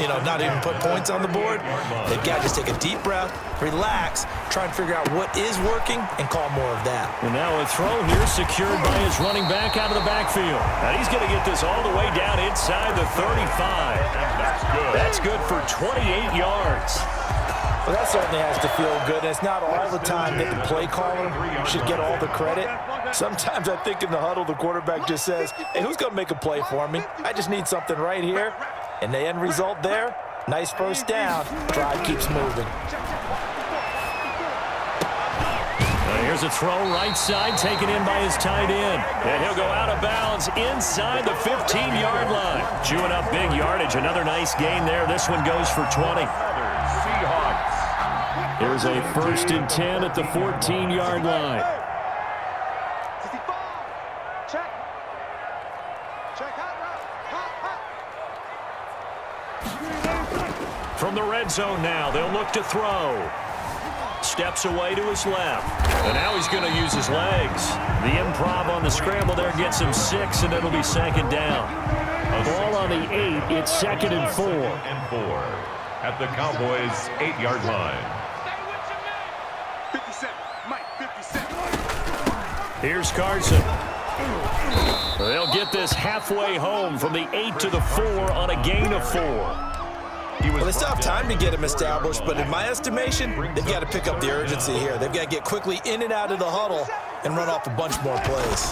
not even put points on the board. They've got to just take a deep breath, relax, try and figure out what is working, and call more of that. And now a throw here secured by his running back out of the backfield. And he's going to get this all the way down inside the 35. That's good for 28 yards. Well, that certainly has to feel good. And it's not all the time that the play caller should get all the credit. Sometimes I think in the huddle, the quarterback just says, hey, who's going to make a play for me? I just need something right here. And the end result there, nice first down. Drive keeps moving. Here's a throw right side taken in by his tight end. And he'll go out of bounds inside the 15-yard line. Chewing up big yardage. Another nice gain there. This one goes for 20. Here's a 1st and 10 at the 14-yard line. From the red zone now, they'll look to throw. Steps away to his left. And now he's going to use his legs. The improv on the scramble there gets him 6, and it'll be 2nd down. Ball on the 8. It's 2nd and 4. At the Cowboys' 8-yard line. Here's Carson. They'll get this halfway home from the 8 to the 4 on a gain of 4. Well, they still have time to get him established, but in my estimation, they've got to pick up the urgency here. They've got to get quickly in and out of the huddle and run off a bunch more plays.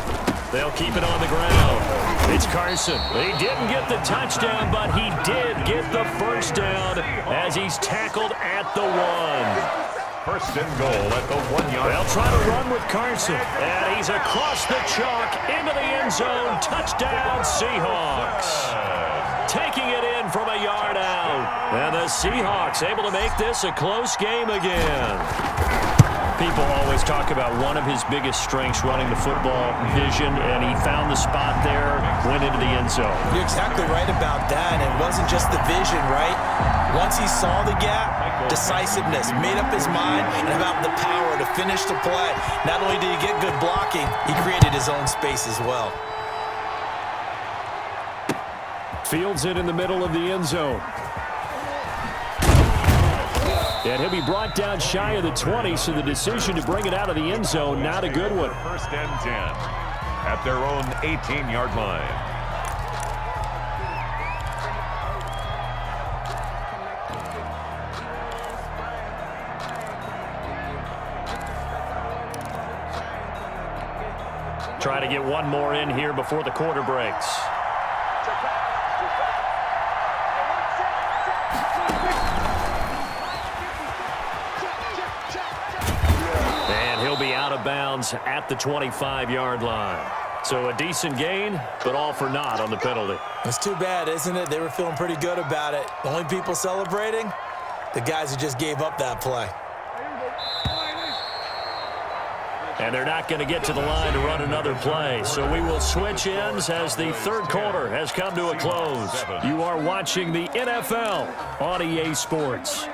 They'll keep it on the ground. It's Carson. He didn't get the touchdown, but he did get the first down as he's tackled at the 1. 1st and goal at the 1-yard line. They'll try to run with Carson. And he's across the chalk into the end zone. Touchdown, Seahawks. Taking it in from a yard out. And the Seahawks able to make this a close game again. People always talk about one of his biggest strengths, running the football, vision, and he found the spot there, went into the end zone. You're exactly right about that. It wasn't just the vision, right? Once he saw the gap, decisiveness, made up his mind, and about the power to finish the play. Not only did he get good blocking, he created his own space as well. Fields it in the middle of the end zone. And he'll be brought down shy of the 20, so the decision to bring it out of the end zone, not a good one. 1st and 10 at their own 18-yard line. Try to get one more in here before the quarter breaks. Be out of bounds at the 25-yard line. So a decent gain, but all for naught on the penalty. It's too bad, isn't it? They were feeling pretty good about it. The only people celebrating, the guys who just gave up that play. And they're not going to get to the line to run another play. So we will switch ends as the 3rd quarter has come to a close. You are watching the NFL on EA Sports.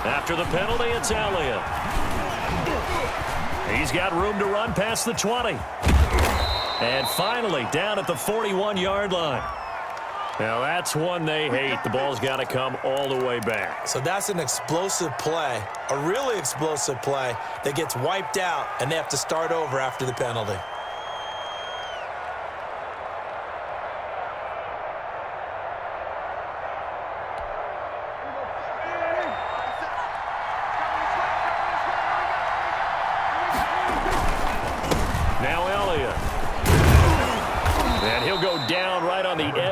After the penalty, it's Elliott. He's got room to run past the 20. And finally, down at the 41-yard line. Now, that's one they hate. The ball's got to come all the way back. So that's an explosive play, a really explosive play that gets wiped out, and they have to start over after the penalty.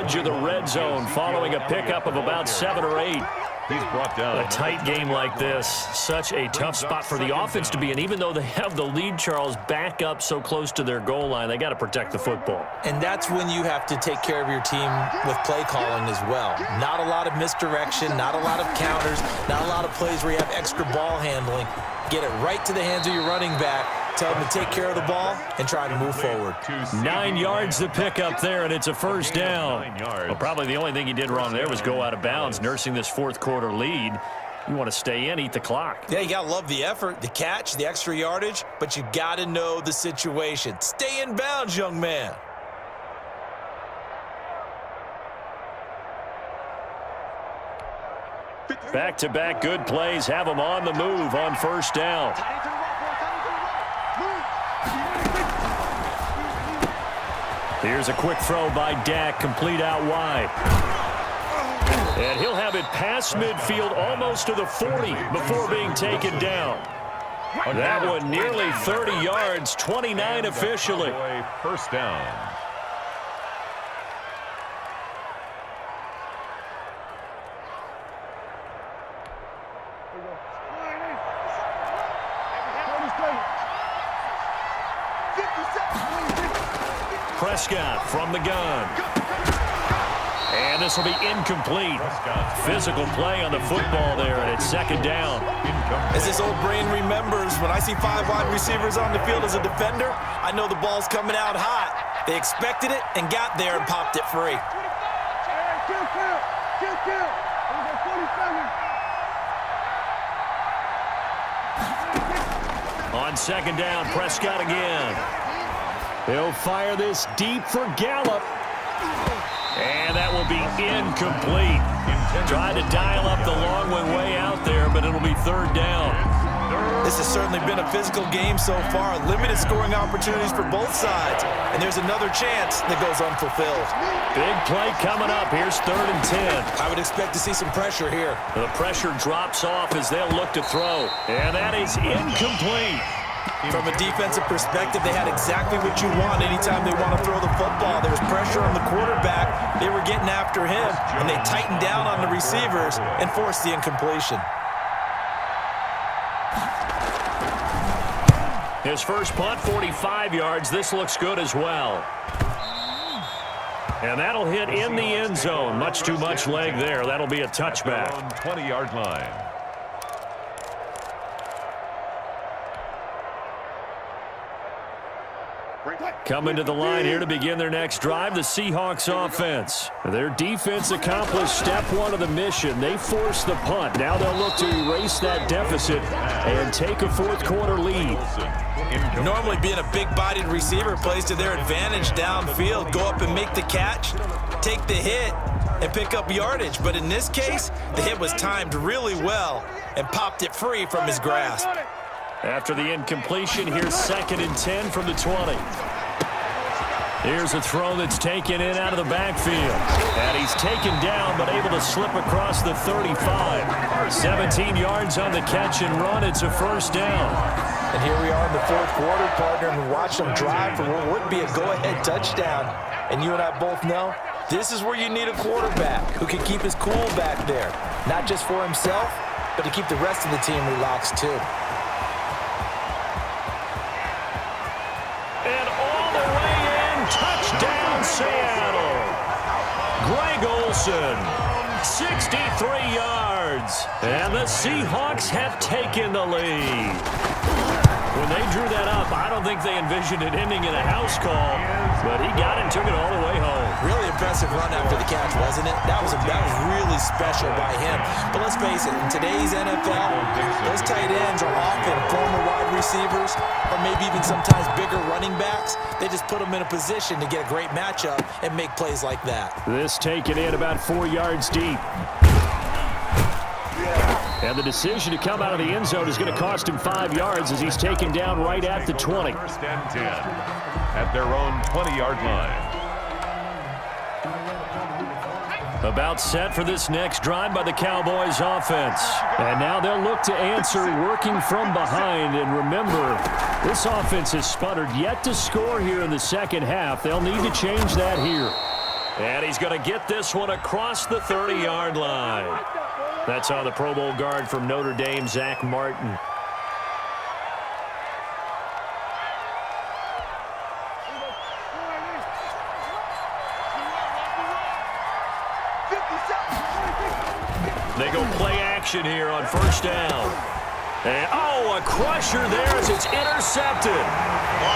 Of the red zone following a pickup of about 7 or 8. He's brought down. A tight game like this, such a tough spot for the offense to be in. Even though they have the lead, Charles, back up so close to their goal line, they got to protect the football. And that's when you have to take care of your team with play calling as well. Not a lot of misdirection, not a lot of counters, not a lot of plays where you have extra ball handling. Get it right to the hands of your running back. Tell him to take care of the ball and try to move forward. 9 yards to pick up there, and it's a first down. Well, probably the only thing he did wrong there was go out of bounds, nursing this 4th quarter lead. You want to stay in, eat the clock. Yeah, you got to love the effort, the catch, the extra yardage, but you got to know the situation. Stay in bounds, young man. Back-to-back good plays have them on the move on first down. Here's a quick throw by Dak, complete out wide. And he'll have it past midfield almost to the 40 before being taken down. That one nearly 30 yards, 29 officially. First down. Prescott from the gun. And this will be incomplete. Physical play on the football there, and it's second down. As this old brain remembers, when I see 5 wide receivers on the field as a defender, I know the ball's coming out hot. They expected it and got there and popped it free. On second down, Prescott again. He'll fire this deep for Gallup. And that will be incomplete. Tried to dial up the long one way out there, but it'll be third down. This has certainly been a physical game so far. Limited scoring opportunities for both sides. And there's another chance that goes unfulfilled. Big play coming up. Here's 3rd and 10. I would expect to see some pressure here. The pressure drops off as they'll look to throw. And that is incomplete. From a defensive perspective, they had exactly what you want anytime they want to throw the football. There was pressure on the quarterback. They were getting after him, and they tightened down on the receivers and forced the incompletion. His first punt, 45 yards. This looks good as well. And that'll hit in the end zone. Much too much leg there. That'll be a touchback. 20-yard line. Coming to the line here to begin their next drive, the Seahawks offense. Their defense accomplished step 1 of the mission. They forced the punt. Now they'll look to erase that deficit and take a fourth-quarter lead. Normally being a big-bodied receiver plays to their advantage downfield. Go up and make the catch, take the hit, and pick up yardage. But in this case, the hit was timed really well and popped it free from his grasp. After the incompletion, here's 2nd and 10 from the 20. Here's a throw that's taken in out of the backfield. And he's taken down, but able to slip across the 35. 17 yards on the catch and run. It's a first down. And here we are in the 4th quarter, partner, and watch them drive for what would be a go-ahead touchdown. And you and I both know this is where you need a quarterback who can keep his cool back there. Not just for himself, but to keep the rest of the team relaxed too. Touchdown, Seattle. Greg Olsen, 63 yards. And the Seahawks have taken the lead. When they drew that up, I don't think they envisioned it ending in a house call, but he got it and took it all the way home. Really impressive run after the catch, wasn't it? That was really special by him. But let's face it, in today's NFL, those tight ends are often former wide receivers or maybe even sometimes bigger running backs. They just put them in a position to get a great matchup and make plays like that. This taken in about 4 yards deep. And the decision to come out of the end zone is going to cost him 5 yards as he's taken down right at the 20. 1st and 10 at their own 20-yard line. About set for this next drive by the Cowboys offense. And now they'll look to answer working from behind. And remember, this offense has sputtered yet to score here in the second half. They'll need to change that here. And he's going to get this one across the 30-yard line. That's on the Pro Bowl guard from Notre Dame, Zach Martin. They go play action here on first down. And, a crusher there as it's intercepted.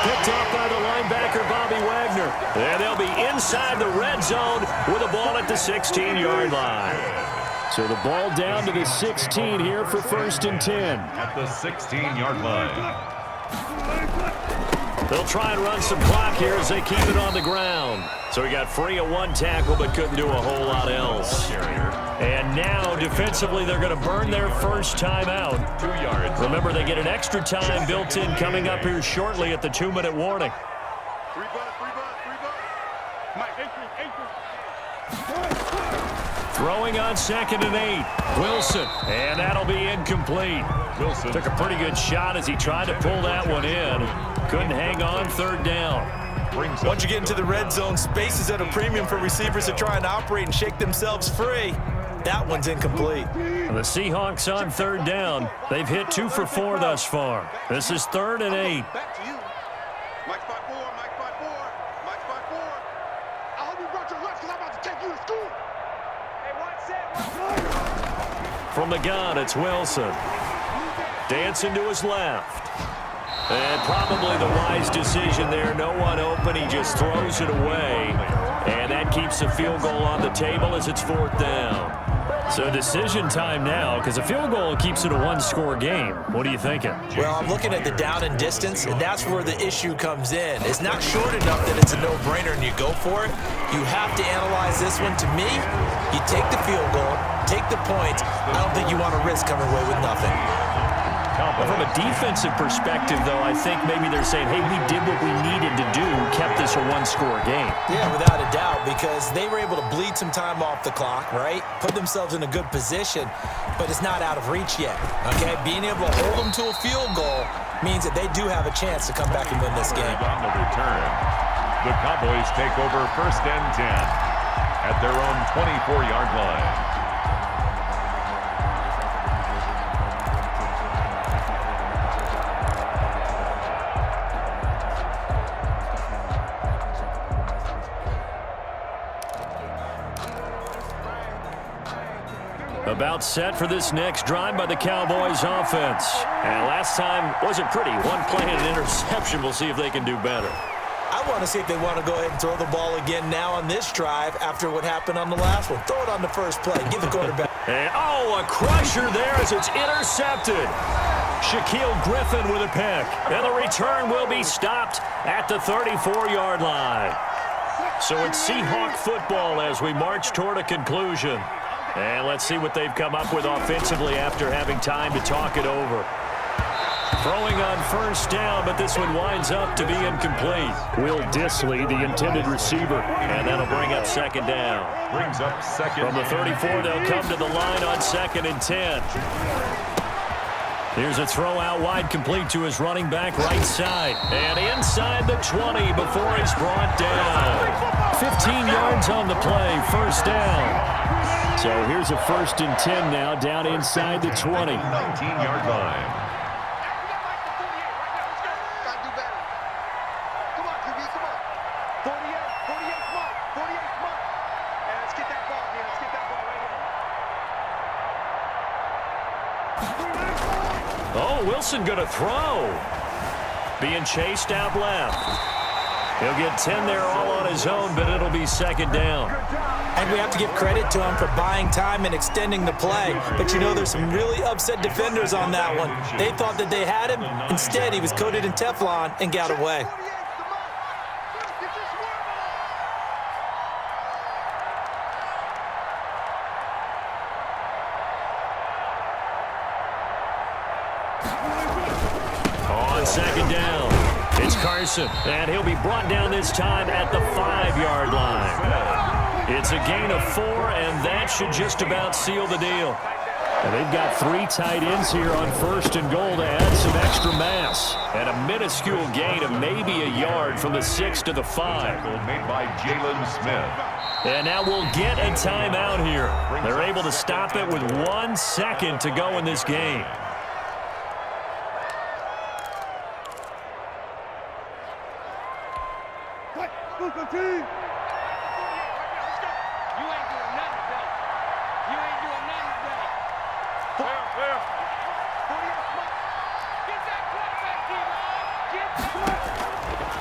Picked up by the linebacker, Bobby Wagner. And they'll be inside the red zone with a ball at the 16-yard line. So the ball down to the 16 here for 1st and 10. At the 16-yard line. They'll try and run some clock here as they keep it on the ground. So he got free of one tackle but couldn't do a whole lot else. And now defensively they're going to burn their first time out. 2 yards. Remember, they get an extra time built in coming up here shortly at the 2-minute warning. Throwing on 2nd and 8. Wilson. And that'll be incomplete. Wilson took a pretty good shot as he tried to pull that one in. Couldn't hang on 3rd down. Once you get into the red zone, space is at a premium for receivers to try and operate and shake themselves free. That one's incomplete. The Seahawks on 3rd down. They've hit 2 for 4 thus far. This is 3rd and 8. Back to you. Mike 5-4, Mike 5-4, Mike 5-4. I hope you brought your lunch because I'm about to take you to school. Hey, what's it? From the gun, it's Wilson. Dancing to his left. And probably the wise decision there. No one open. He just throws it away. And that keeps the field goal on the table as it's 4th down. So decision time now, because a field goal keeps it a one-score game. What are you thinking? Well, I'm looking at the down and distance, and that's where the issue comes in. It's not short enough that it's a no-brainer and you go for it. You have to analyze this one. To me, you take the field goal, take the points. I don't think you want to risk coming away with nothing. From a defensive perspective, though, I think maybe they're saying, hey, we did what we needed to do, kept this a one-score game. Yeah, without a doubt, because they were able to bleed some time off the clock, right? Put themselves in a good position, but it's not out of reach yet, okay? Being able to hold them to a field goal means that they do have a chance to come back and win this game. On the return, the Cowboys take over 1st and 10 at their own 24-yard line. About set for this next drive by the Cowboys offense. And last time wasn't pretty. One play and an interception. We'll see if they can do better. I want to see if they want to go ahead and throw the ball again now on this drive after what happened on the last one. Throw it on the first play. Give the quarterback. And, a crusher there as it's intercepted. Shaquille Griffin with a pick. And the return will be stopped at the 34-yard line. So it's Seahawk football as we march toward a conclusion. And let's see what they've come up with offensively after having time to talk it over. Throwing on 1st down, but this one winds up to be incomplete. Will Disley, the intended receiver, and that'll bring up 2nd down. Brings up 2nd. From the 34, they'll come to the line on 2nd and 10. Here's a throw out wide, complete to his running back right side. And inside the 20 before he's brought down. 15 yards on the play, 1st down. So here's a 1st and 10 now, down inside the 20. 19-yard line. Oh, Wilson going to throw. Being chased out left. He'll get 10 there all on his own, but it'll be 2nd down. And we have to give credit to him for buying time and extending the play. But you know, there's some really upset defenders on that one. They thought that they had him. Instead, he was coated in Teflon and got away. On 2nd down, it's Carson, and he'll be brought down this time at the 5-yard line. It's a gain of 4, and that should just about seal the deal. And they've got 3 tight ends here on 1st and goal to add some extra mass. And a minuscule gain of maybe a yard from the 6 to the 5. Made by Jalen Smith. And now we'll get a timeout here. They're able to stop it with 1 second to go in this game.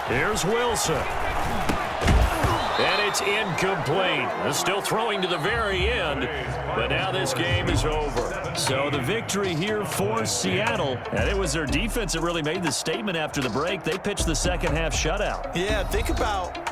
Here's Wilson. And it's incomplete. They're still throwing to the very end, but now this game is over. So the victory here for Seattle, and it was their defense that really made the statement after the break. They pitched the second half shutout. Yeah, think about